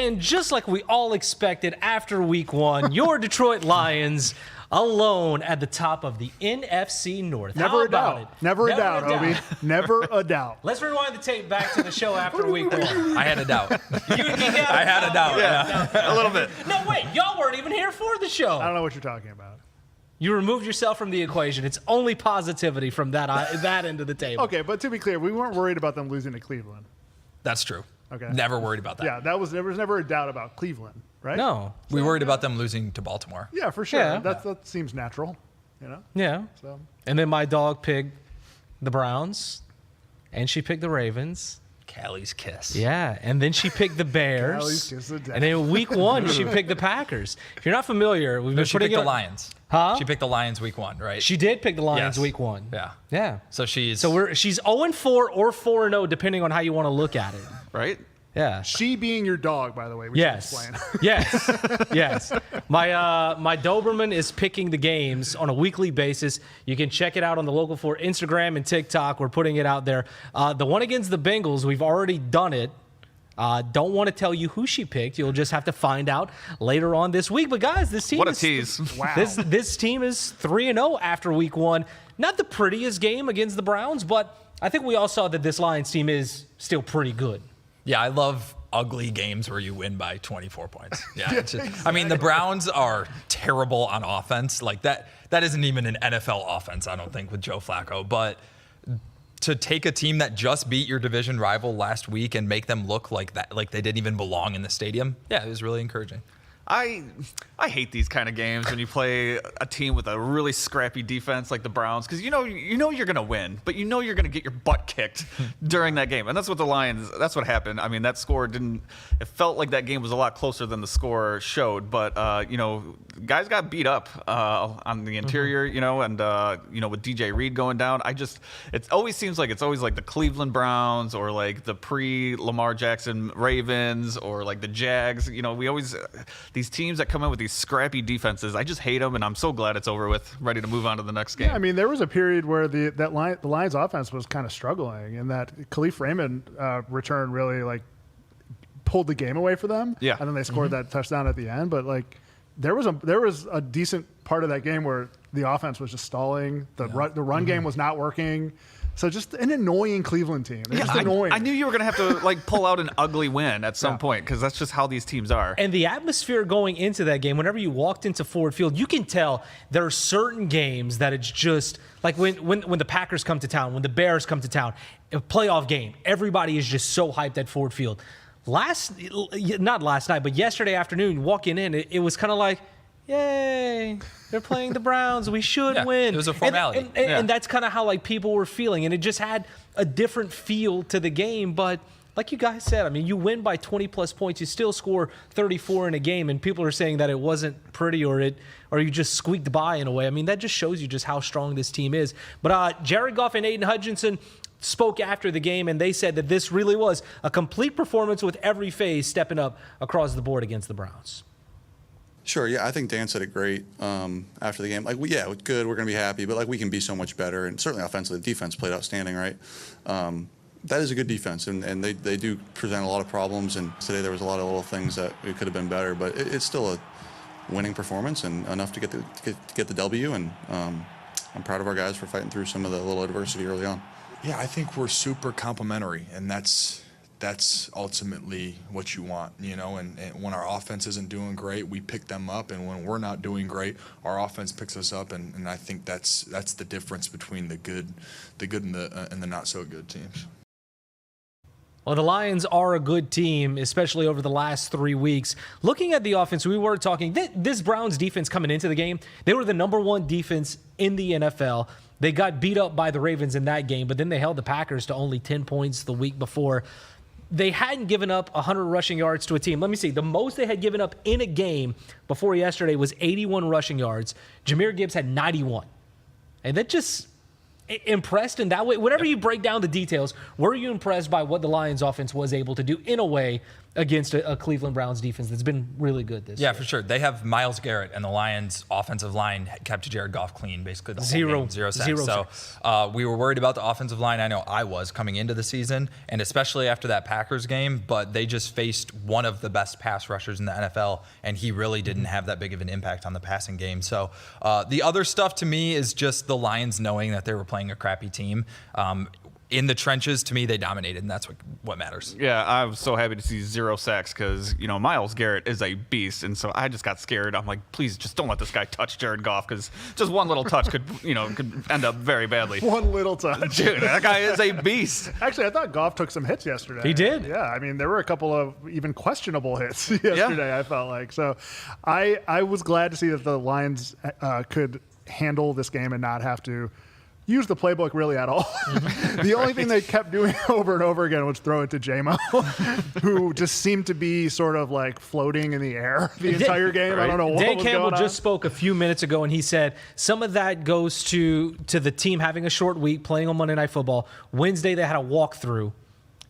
And just like we all expected after week one, your Detroit Lions alone at the top of the NFC North. Never a doubt. Never a doubt, Obi. Never a doubt. Let's rewind the tape back to the show after week one. I had a doubt. I had a doubt. Yeah. A little bit. No, wait. Y'all weren't even here for the show. I don't know what you're talking about. You removed yourself from the equation. It's only positivity from that end of the table. Okay, but to be clear, we weren't worried about them losing to Cleveland. That's true. Okay. Never worried about that. Yeah, there was never a doubt about Cleveland, right? No. We worried about them losing to Baltimore. Yeah, for sure. Yeah. That seems natural, Yeah. So. And then my dog picked the Browns, and she picked the Ravens. Callie's kiss. Yeah, and then she picked the Bears. Callie's kiss of death. And then week one, she picked the Packers. If you're not familiar, we've been She putting picked it the Lions. Huh? She picked the Lions week 1, right? She did pick the Lions Yes. week 1. Yeah. Yeah. So she's 0-4 or 4-0, depending on how you want to look at it. Right? Yeah. She being your dog, by the way. We Yes. should explain. Yes. My Doberman is picking the games on a weekly basis. You can check it out on the Local 4 Instagram and TikTok. We're putting it out there. The one against the Bengals, we've already done it. Don't want to tell you who she picked. You'll just have to find out later on this week. But guys, this team What a tease. Wow. This team is 3-0 after week one. Not the prettiest game against the Browns, but I think we all saw that this Lions team is still pretty good. Yeah, I love ugly games where you win by 24 points. Yeah, it's just, I mean, the Browns are terrible on offense. Like that isn't even an NFL offense, I don't think, with Joe Flacco. But to take a team that just beat your division rival last week and make them look like that, like they didn't even belong in the stadium, yeah, it was really encouraging. I hate these kind of games when you play a team with a really scrappy defense like the Browns, because you know you're going to win, but you know you're going to get your butt kicked during that game. And that's what the Lions, that's what happened. I mean, that score it felt like that game was a lot closer than the score showed, but guys got beat up on the interior, and with DJ Reed going down, it always seems like it's always like the Cleveland Browns or like the pre-Lamar Jackson Ravens or like the Jags. We always these teams that come in with these scrappy defenses, I just hate them, and I'm so glad it's over with, ready to move on to the next game. Yeah, I mean, there was a period where the Lions offense was kind of struggling, and that Khalif Raymond return really pulled the game away for them. Yeah. And then they scored that touchdown at the end, but there was a decent part of that game where the offense was just stalling. The run game was not working. So just an annoying Cleveland team. They're just annoying. I knew you were going to have to pull out an ugly win at some point, because that's just how these teams are. And the atmosphere going into that game, whenever you walked into Ford Field, you can tell there are certain games that it's just like when the Packers come to town, when the Bears come to town, a playoff game, everybody is just so hyped at Ford Field. Not last night, but yesterday afternoon, walking in, it was kind of like, yay, they're playing the Browns. We should win. It was a formality. And that's kind of how people were feeling. And it just had a different feel to the game. But like you guys said, I mean, you win by 20-plus points. You still score 34 in a game. And people are saying that it wasn't pretty or you just squeaked by in a way. I mean, that just shows you just how strong this team is. But Jared Goff and Aiden Hutchinson spoke after the game, and they said that this really was a complete performance with every phase stepping up across the board against the Browns. Sure, yeah, I think Dan said it great after the game. It's good, we're going to be happy, but we can be so much better. And certainly offensively, the defense played outstanding, right? That is a good defense, and they do present a lot of problems. And today there was a lot of little things that it could have been better, but it's still a winning performance and enough to get the W. And I'm proud of our guys for fighting through some of the little adversity early on. Yeah, I think we're super complimentary, and that's ultimately what you want, and when our offense isn't doing great, we pick them up, and when we're not doing great, our offense picks us up, and I think that's the difference between the good and the not so good teams. Well, the Lions are a good team, especially over the last 3 weeks. Looking at the offense, we were talking, this Browns defense coming into the game, they were the #1 defense in the NFL. They got beat up by the Ravens in that game, but then they held the Packers to only 10 points the week before. They hadn't given up 100 rushing yards to a team. Let me see. The most they had given up in a game before yesterday was 81 rushing yards. Jahmyr Gibbs had 91. And that just impressed in that way. Whenever you break down the details, were you impressed by what the Lions offense was able to do in a way against a Cleveland Browns defense that's been really good this year. Yeah, for sure. They have Myles Garrett, and the Lions' offensive line kept Jared Goff clean basically the whole Zero game. Zero sacks. So we were worried about the offensive line. I know I was coming into the season, and especially after that Packers game, but they just faced one of the best pass rushers in the NFL, and he really didn't have that big of an impact on the passing game. So the other stuff to me is just the Lions knowing that they were playing a crappy team. In the trenches, to me, they dominated, and that's what matters. Yeah, I was so happy to see 0 sacks because, Myles Garrett is a beast. And so I just got scared. I'm like, please just don't let this guy touch Jared Goff because just one little touch could end up very badly. One little touch. Dude, that guy is a beast. Actually, I thought Goff took some hits yesterday. He did. Yeah, I mean, there were a couple of even questionable hits yesterday, I felt like. So I was glad to see that the Lions could handle this game and not have to use the playbook really at all. The only thing they kept doing over and over again was throw it to J-Mo, who just seemed to be sort of like floating in the air the entire game. I don't know what Dan was Campbell going on. just spoke a few minutes ago, and he said some of that goes to the team having a short week, playing on Monday Night Football. Wednesday, they had a walkthrough.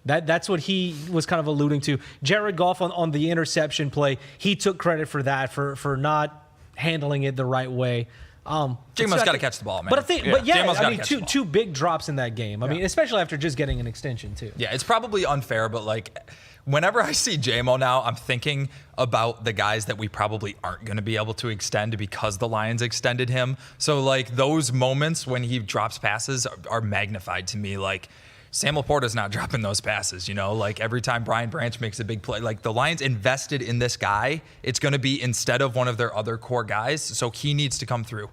That's what he was kind of alluding to. Jared Goff on the interception play, he took credit for that, for not handling it the right way. J-Mo's got to catch the ball, man. But J-Mo's I gotta mean, catch the ball. two big drops in that game. I mean, especially after just getting an extension too. Yeah, it's probably unfair, but like whenever I see J-Mo now, I'm thinking about the guys that we probably aren't going to be able to extend because the Lions extended him. So like those moments when he drops passes are magnified to me. Like Sam Laporta's not dropping those passes, like every time Brian Branch makes a big play, like the Lions invested in this guy. It's going to be instead of one of their other core guys. So he needs to come through.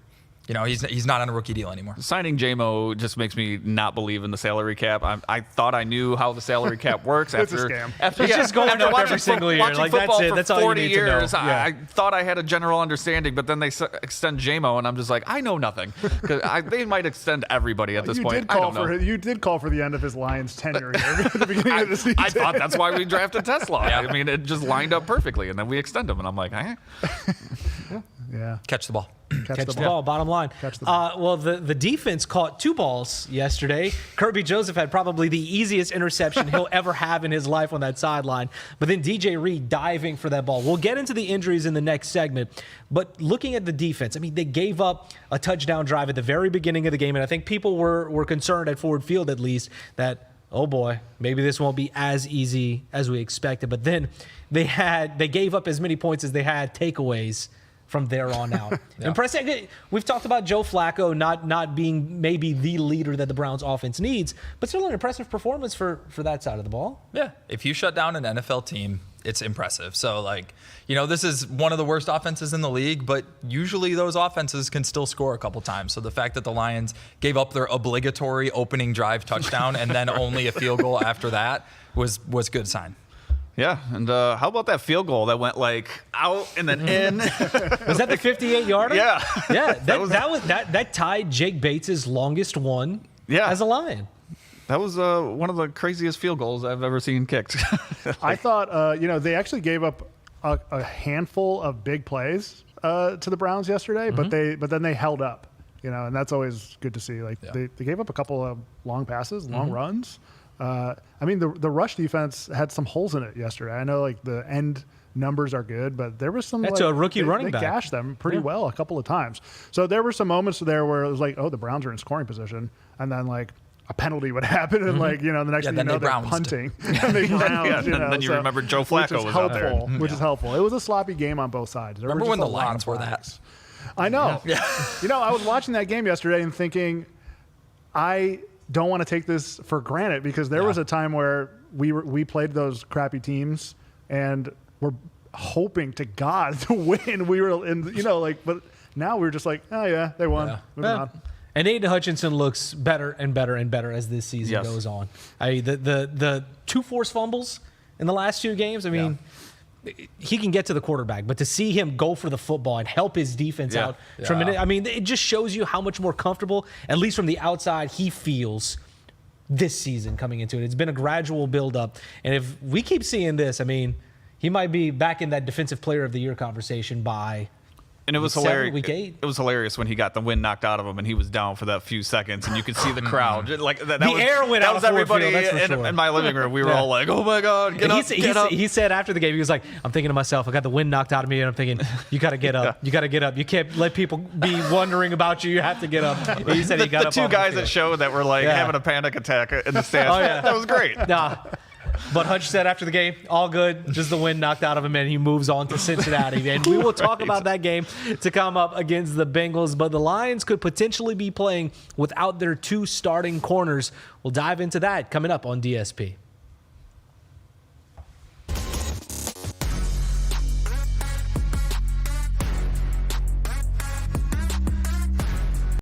He's not on a rookie deal anymore. Signing J-Mo just makes me not believe in the salary cap. I thought I knew how the salary cap works. It's a scam. It's just going up watching every single year. watching Like, that's football it. for That's all you 40 need to know. years, Yeah. I thought I had a general understanding, but then they extend J-Mo, and I'm just like, I know nothing. 'Cause they might extend everybody at this point. I don't know. You did call for the end of his Lions tenure here at the beginning of the season. I thought that's why we drafted Tesla. Yeah. I mean, it just lined up perfectly, and then we extend him, and I'm like, Yeah. Catch the ball. Catch the ball, bottom line. Catch the ball. Well, the defense caught 2 balls yesterday. Kirby Joseph had probably the easiest interception he'll ever have in his life on that sideline. But then DJ Reed diving for that ball. We'll get into the injuries in the next segment. But looking at the defense, I mean, they gave up a touchdown drive at the very beginning of the game. And I think people were concerned at Ford Field, at least, that, oh boy, maybe this won't be as easy as we expected. But then they gave up as many points as they had takeaways from there on out. Impressive. We've talked about Joe Flacco not being maybe the leader that the Browns offense needs, but still an impressive performance for that side of the ball. Yeah. If you shut down an NFL team, it's impressive. So this is one of the worst offenses in the league, but usually those offenses can still score a couple times. So the fact that the Lions gave up their obligatory opening drive touchdown and then only a field goal after that was a good sign. yeah. And how about that field goal that went out and then in? Was that the 58-yarder? Yeah. Yeah. That tied Jake Bates' longest one as a Lion. That was one of the craziest field goals I've ever seen kicked. I thought, they actually gave up a handful of big plays to the Browns yesterday, but then they held up, and that's always good to see. Like they gave up a couple of long passes, long runs. I mean, the rush defense had some holes in it yesterday. I know the end numbers are good, but there was some. That's a rookie running back. They gashed them pretty well a couple of times. So there were some moments there where it was like, oh, the Browns are in scoring position, and then a penalty would happen, and the next thing you know, they're punting. And they browns, then you remember Joe Flacco was out there. Which is helpful. It was a sloppy game on both sides. Remember when the Lions were that? I know. Yeah. I was watching that game yesterday and thinking, I don't want to take this for granted, because there was a time where we played those crappy teams and we're hoping to God to win. We were but now we're just like, oh yeah, they won. Yeah. Moving on. And Aiden Hutchinson looks better and better and better as this season goes on. The 2 forced fumbles in the last 2 games, I mean, he can get to the quarterback, but to see him go for the football and help his defense out tremendously, I mean, it just shows you how much more comfortable, at least from the outside, he feels this season coming into it. It's been a gradual build-up, and if we keep seeing this, I mean, he might be back in that Defensive Player of the Year conversation by And it was Week 7, hilarious. week 8. It was hilarious when he got the wind knocked out of him and he was down for that few seconds, and you could see the crowd. Like that The was, air went that out was of Ford everybody Field, that's for sure. in my living room. We were Yeah. all like, "Oh my God, get And up, get up!" he said after the game, he was like, I'm thinking to myself, I got the wind knocked out of me, and I'm thinking, you got to get up. You got to get up. You can't let people be wondering about you. You have to get up. And he said he got the up. two off guys field. that showed that were like Yeah. having a panic attack in the stands. Oh, yeah. That was great. Nah. But Hutch said after the game, all good. Just the wind knocked out of him, and he moves on to Cincinnati. And we will talk about that game to come up against the Bengals. But the Lions could potentially be playing without their 2 starting corners. We'll dive into that coming up on DSP.